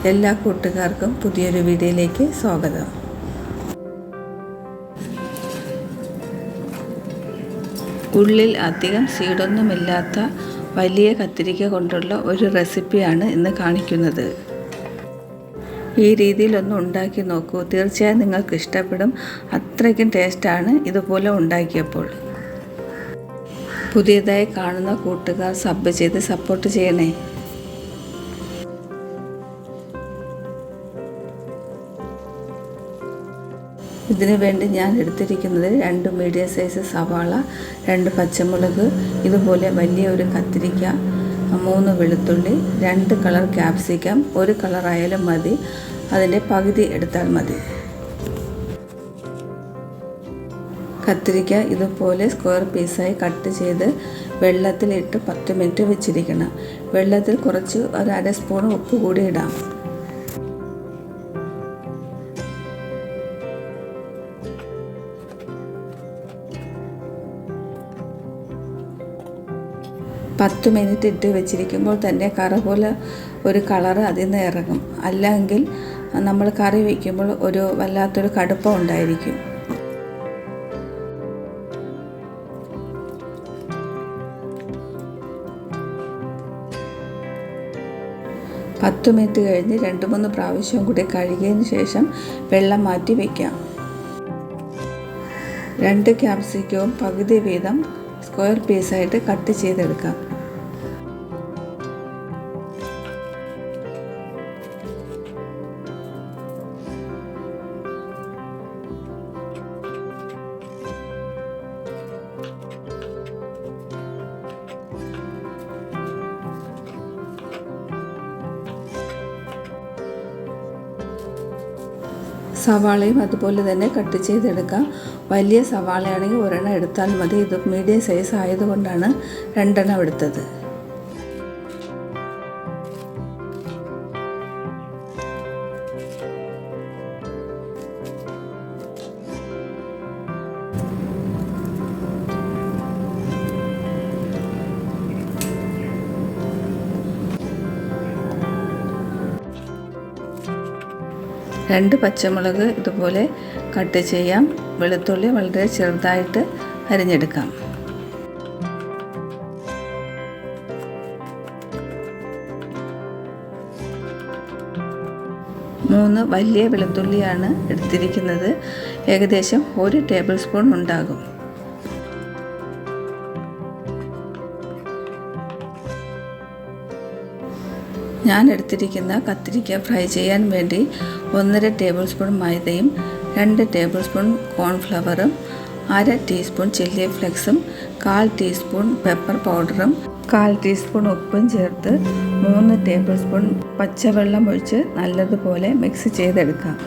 എല്ലാ കൂട്ടുകാർക്കും പുതിയൊരു വീഡിയോയിലേക്ക് സ്വാഗതം. ഉള്ളിൽ അധികം സീഡൊന്നുമില്ലാത്ത വലിയ കത്തിരിക്ക കൊണ്ടുള്ള ഒരു റെസിപ്പിയാണ് ഇന്ന് കാണിക്കുന്നത്. ഈ രീതിയിലൊന്ന് ഉണ്ടാക്കി നോക്കൂ, തീർച്ചയായും നിങ്ങൾക്ക് ഇഷ്ടപ്പെടും. അത്രയ്ക്കും ടേസ്റ്റാണ് ഇതുപോലെ ഉണ്ടാക്കിയപ്പോൾ. പുതിയതായി കാണുന്ന കൂട്ടുകാർ സബ് ചെയ്ത് സപ്പോർട്ട് ചെയ്യണേ. ഇതിനു വേണ്ടി ഞാൻ എടുത്തിരിക്കുന്നത് 2 മീഡിയം സൈസ് സവാള, 2 പച്ചമുളക്, ഇതുപോലെ വലിയ ഒരു കത്തിരിക്ക, 3 വെളുത്തുള്ളി, 2 കളർ ക്യാപ്സിക്കം, 1 കളറായാലും മതി, അതിൻ്റെ പകുതി എടുത്താൽ മതി. കത്തിരിക്ക ഇതുപോലെ സ്ക്വയർ പീസായി കട്ട് ചെയ്ത് വെള്ളത്തിലിട്ട് 10 മിനിറ്റ് വെച്ചിരിക്കണം. വെള്ളത്തിൽ കുറച്ച് ഒരു 1/2 സ്പൂൺ ഉപ്പ് കൂടി ഇടാം. പത്ത് മിനിറ്റ് ഇട്ട് വെച്ചിരിക്കുമ്പോൾ തന്നെ കറി പോലെ ഒരു കളറ് അതിൽ നിന്ന് ഇറങ്ങും. അല്ലെങ്കിൽ നമ്മൾ കറി വയ്ക്കുമ്പോൾ ഒരു വല്ലാത്തൊരു കടുപ്പം ഉണ്ടായിരിക്കും. പത്ത് മിനിറ്റ് കഴിഞ്ഞ് 2-3 പ്രാവശ്യം കൂടി കഴുകിയതിന് ശേഷം വെള്ളം മാറ്റി വയ്ക്കാം. 2 ക്യാപ്സിക്കവും പകുതി വീതം സ്ക്വയർ പീസായിട്ട് കട്ട് ചെയ്തെടുക്കാം. സവാളയും അതുപോലെ തന്നെ കട്ട് ചെയ്തെടുക്കാം. വലിയ സവാളയാണെങ്കിൽ 1 എടുത്താൽ മതി. ഇത് മീഡിയം സൈസ് ആയതുകൊണ്ടാണ് 2 എടുത്തത്. രണ്ട് പച്ചമുളക് ഇതുപോലെ കട്ട് ചെയ്യാം. വെളുത്തുള്ളി വളരെ ചെറുതായിട്ട് അരിഞ്ഞെടുക്കാം. 3 വലിയ വെളുത്തുള്ളിയാണ് എടുത്തിരിക്കുന്നത്. ഏകദേശം 1 ടേബിൾ സ്പൂൺ ഉണ്ടാകും. ഞാൻ എടുത്തിരിക്കുന്ന കത്തിരിക്ക ഫ്രൈ ചെയ്യാൻ വേണ്ടി 1.5 ടേബിൾ സ്പൂൺ മൈദയും 2 ടേബിൾ സ്പൂൺ കോൺഫ്ലവറും 1/2 ടീസ്പൂൺ ചില്ലി ഫ്ലെക്സും 1/4 ടീസ്പൂൺ പെപ്പർ പൗഡറും 1/4 ടീസ്പൂൺ ഉപ്പും ചേർത്ത് 3 ടേബിൾ സ്പൂൺ പച്ചവെള്ളം ഒഴിച്ച് നല്ലതുപോലെ മിക്സ് ചെയ്തെടുക്കാം.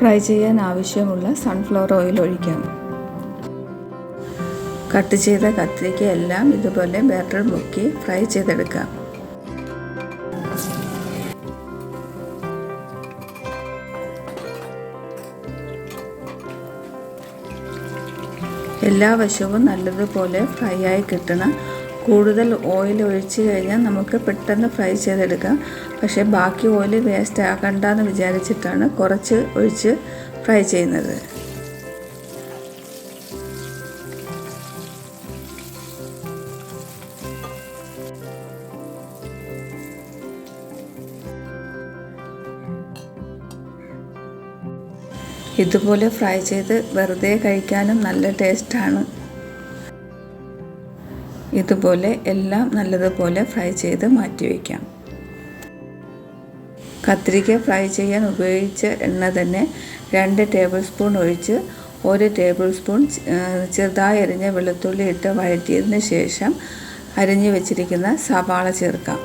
ഫ്രൈ ചെയ്യാൻ ആവശ്യമുള്ള സൺഫ്ലവർ ഓയിൽ ഒഴിക്കാം. കട്ട് ചെയ്ത കത്തിരിക്ക എല്ലാം ഇതുപോലെ ബാറ്റർ മുക്കി ഫ്രൈ ചെയ്തെടുക്കാം. എല്ലാ വശവും നല്ലതുപോലെ ഫ്രൈ ആയി കിട്ടണം. കൂടുതൽ ഓയിൽ ഒഴിച്ച് കഴിഞ്ഞാൽ നമുക്ക് പെട്ടെന്ന് ഫ്രൈ ചെയ്തെടുക്കാം. പക്ഷേ ബാക്കി ഓയിൽ വേസ്റ്റ് ആക്കണ്ടെന്ന് വിചാരിച്ചിട്ടാണ് കുറച്ച് ഒഴിച്ച് ഫ്രൈ ചെയ്യുന്നത്. ഇതുപോലെ ഫ്രൈ ചെയ്ത് വെറുതെ കഴിക്കാനും നല്ല ടേസ്റ്റാണ്. ഇതുപോലെ എല്ലാം നല്ലതുപോലെ ഫ്രൈ ചെയ്ത് മാറ്റി വയ്ക്കാം. കത്തിരിക്ക ഫ്രൈ ചെയ്യാൻ ഉപയോഗിച്ച എണ്ണ തന്നെ 2 ടേബിൾ സ്പൂൺ ഒഴിച്ച് 1 ടേബിൾ സ്പൂൺ ചെറുതായി അരിഞ്ഞ വെളുത്തുള്ളി ഇട്ട് വഴറ്റിയതിന് ശേഷം അരിഞ്ഞു വെച്ചിരിക്കുന്ന സവാള ചേർക്കാം.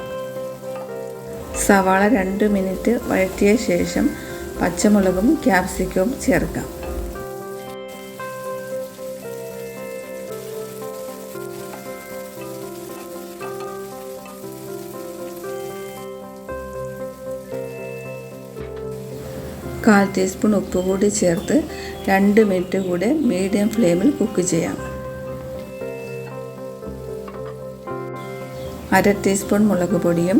സവാള 2 മിനിറ്റ് വഴറ്റിയ ശേഷം പച്ചമുളകും ക്യാപ്സിക്കവും ചേർക്കാം. 1/4 ടീസ്പൂൺ ഉപ്പ് കൂടി ചേർത്ത് 2 മിനിറ്റ് കൂടെ മീഡിയം ഫ്ലെയിമിൽ കുക്ക് ചെയ്യാം. 1/2 ടീസ്പൂൺ മുളക് പൊടിയും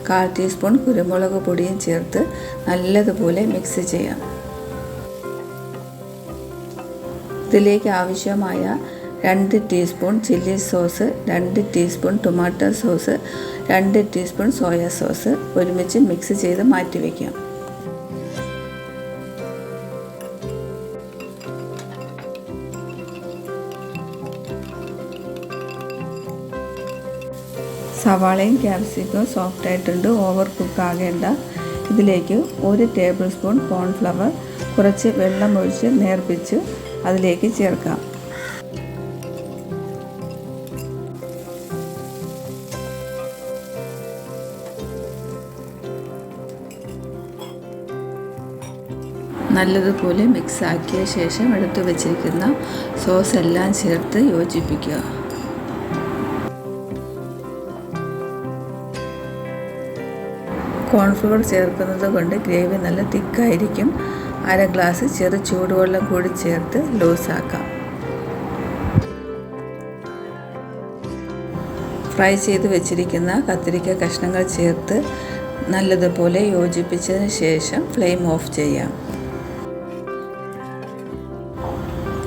1/4 ടീസ്പൂൺ കുരുമുളക് പൊടിയും ചേർത്ത് നല്ലതുപോലെ മിക്സ് ചെയ്യാം. ഇതിലേക്ക് ആവശ്യമായ 2 teaspoon chilli sauce, 2 teaspoon tomato sauce, 2 teaspoon soya sauce ഒരുമിച്ച് മിക്സ് ചെയ്ത് മാറ്റി വയ്ക്കാം. സവാളയും ക്യാപ്സിക്കവും സോഫ്റ്റ് ആയിട്ടുണ്ട്, ഓവർ കുക്ക് ആകേണ്ട. ഇതിലേക്ക് 1 ടേബിൾ സ്പൂൺ കോൺഫ്ലവർ കുറച്ച് വെള്ളം ഒഴിച്ച് നേർപ്പിച്ച് അതിലേക്ക് ചേർക്കാം. നല്ലതുപോലെ മിക്സ് ആക്കിയ ശേഷം എടുത്തു വച്ചിരിക്കുന്ന സോസ് എല്ലാം ചേർത്ത് യോജിപ്പിക്കുക. കോൺഫ്ലവർ ചേർക്കുന്നത് കൊണ്ട് ഗ്രേവി നല്ല തിക്കായിരിക്കും. 1/2 ഗ്ലാസ് ചെറു ചൂടുവെള്ളം കൂടി ചേർത്ത് ലൂസാക്കാം. ഫ്രൈ ചെയ്ത് വെച്ചിരിക്കുന്ന കത്തിരിക്ക കഷ്ണങ്ങൾ ചേർത്ത് നല്ലതുപോലെ യോജിപ്പിച്ചതിന് ശേഷം ഫ്ലെയിം ഓഫ് ചെയ്യാം.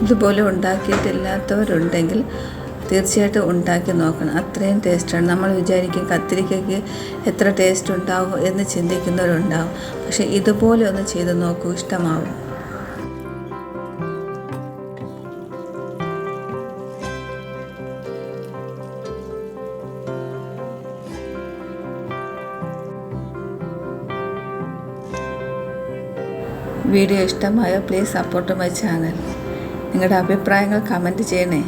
ഇതുപോലെ ഉണ്ടാക്കിയിട്ടില്ലാത്തവരുണ്ടെങ്കിൽ തീർച്ചയായിട്ടും ഉണ്ടാക്കി നോക്കണം. അത്രയും ടേസ്റ്റാണ്. നമ്മൾ വിചാരിക്കും കത്തിരിക്കയ്ക്ക് എത്ര ടേസ്റ്റ് ഉണ്ടാവും എന്ന് ചിന്തിക്കുന്നവരുണ്ടാവും. പക്ഷേ ഇതുപോലെ ഒന്ന് ചെയ്ത് നോക്കൂ, ഇഷ്ടമാവും. വീഡിയോ ഇഷ്ടമായോ പ്ലീസ് സപ്പോർട്ട് മൈ ചാനൽ. നിങ്ങളുടെ അഭിപ്രായങ്ങൾ കമൻറ്റ് ചെയ്യണേ.